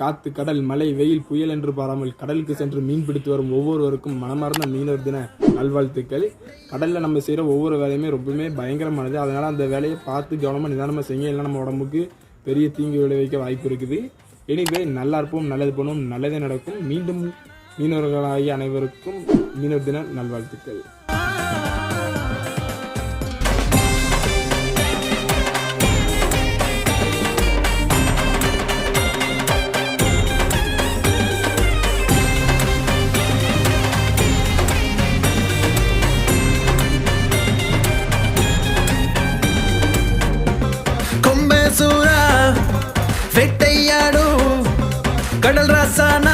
காத்து கடல் மழை வெயில் புயல் என்று பாராமல் கடலுக்கு சென்று மீன் பிடித்து வரும் ஒவ்வொருவருக்கும் மனமார்ந்த மீனவர் தின நல்வாழ்த்துக்கள். கடலில் நம்ம செய்கிற ஒவ்வொரு வேலையுமே ரொம்பவுமே பயங்கரமானது. அதனால் அந்த வேலையை பார்த்து கவனமாக நிதானமாக செய்ய, இல்லைன்னா நம்ம உடம்புக்கு பெரிய தீங்கு விளைவிக்க வாய்ப்பு இருக்குது. எனிவே நல்லா இருப்போம், நல்லது பண்ணுவோம், நல்லதே நடக்கும். மீண்டும் மீனவர்களாகிய அனைவருக்கும் மீனவர் தின நல்வாழ்த்துக்கள். வேட்டையாடும் கடல் ராசானா